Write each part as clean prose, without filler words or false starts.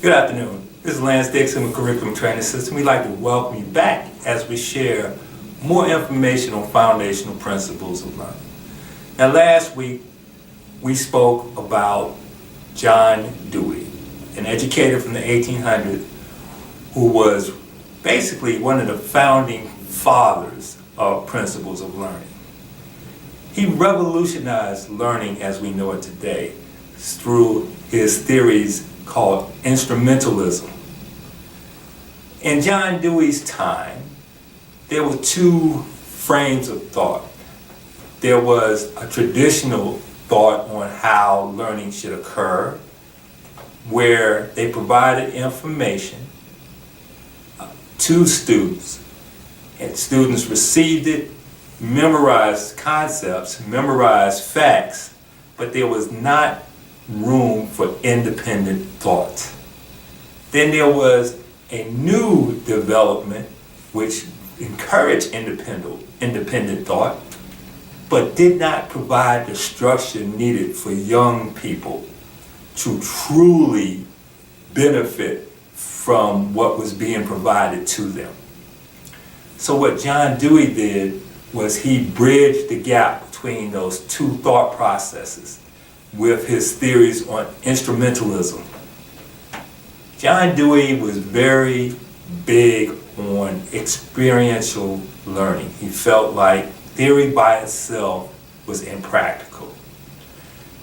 Good afternoon. This is Lance Dixon with Curriculum Training System. We'd like to welcome you back as we share more information on foundational principles of learning. Now, last week we spoke about John Dewey, an educator from the 1800s who was basically one of the founding fathers of principles of learning. He revolutionized learning as we know it today through his theories called instrumentalism. In John Dewey's time, there were two frames of thought. There was a traditional thought on how learning should occur, where they provided information to students, and students received it, memorized concepts, memorized facts, but there was not room for independent thought. Then there was a new development which encouraged independent thought, but did not provide the structure needed for young people to truly benefit from what was being provided to them. So what John Dewey did was he bridged the gap between those two thought processes with his theories on instrumentalism. John Dewey was very big on experiential learning. He felt like theory by itself was impractical.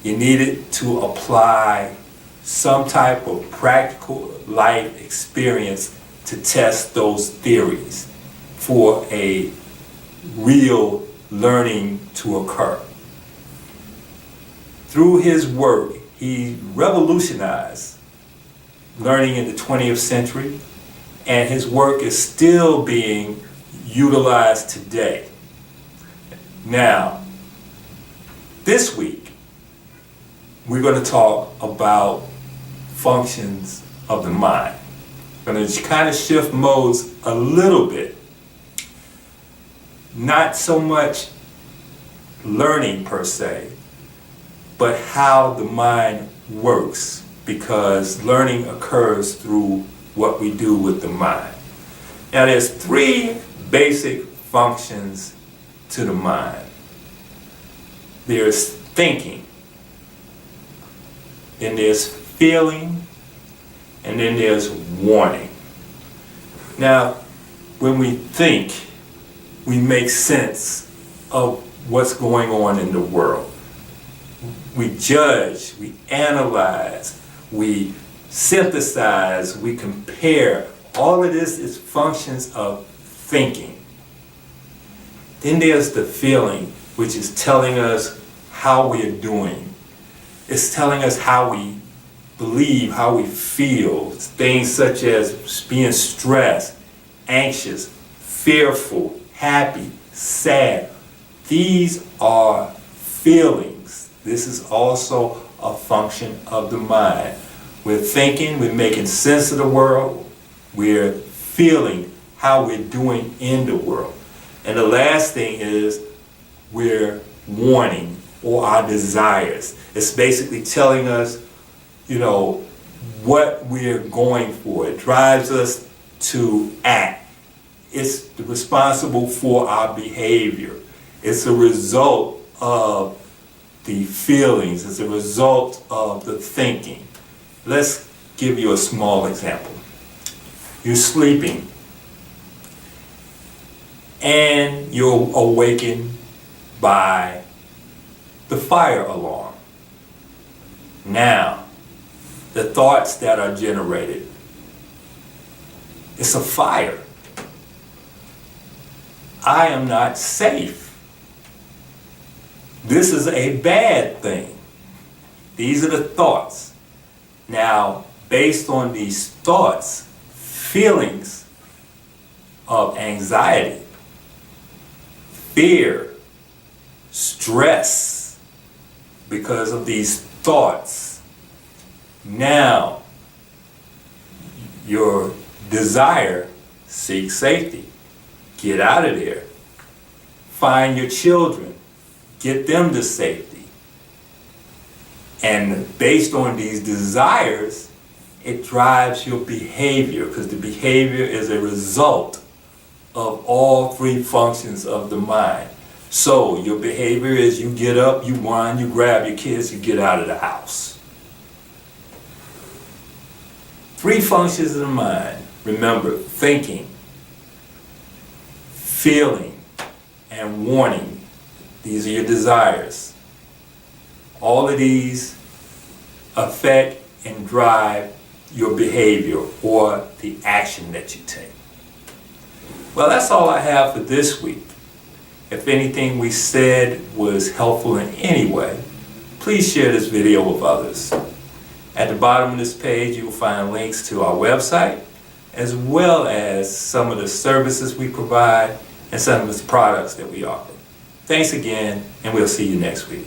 You needed to apply some type of practical life experience to test those theories for a real learning to occur. Through his work, he revolutionized learning in the 20th century, and his work is still being utilized today. Now, this week, we're going to talk about functions of the mind. We're going to kind of shift modes a little bit. Not so much learning per se, but how the mind works, because learning occurs through what we do with the mind. Now, there's three basic functions to the mind. There's thinking, then there's feeling, and then there's warning. Now, when we think, we make sense of what's going on in the world. We judge, we analyze, we synthesize, we compare. All of this is functions of thinking. Then there's the feeling, which is telling us how we are doing. It's telling us how we believe, how we feel. Things such as being stressed, anxious, fearful, happy, sad. These are feelings. This is also a function of the mind. We're thinking, we're making sense of the world, we're feeling how we're doing in the world. And the last thing is we're warning, or our desires. It's basically telling us, what we're going for. It drives us to act. It's responsible for our behavior. It's a result of the feelings. It's a result of the thinking. Let's give you a small example. You're sleeping and you're awakened by the fire alarm. Now, the thoughts that are generated, it's a fire. I am not safe. This is a bad thing. These are the thoughts. Now, based on these thoughts, feelings of anxiety, fear, stress, because of these thoughts, now your desire seeks safety. Get out of there. Find your children. Get them to safety. And based on these desires it drives your behavior, because the behavior is a result of all three functions of the mind. So your behavior is you get up, you whine, you grab your kids, you get out of the house. Three functions of the mind. Remember, thinking, feeling, and wanting. These are your desires. All of these affect and drive your behavior or the action that you take. Well, that's all I have for this week. If anything we said was helpful in any way, please share this video with others. At the bottom of this page, you will find links to our website, as well as some of the services we provide and some of the products that we offer. Thanks again, and we'll see you next week.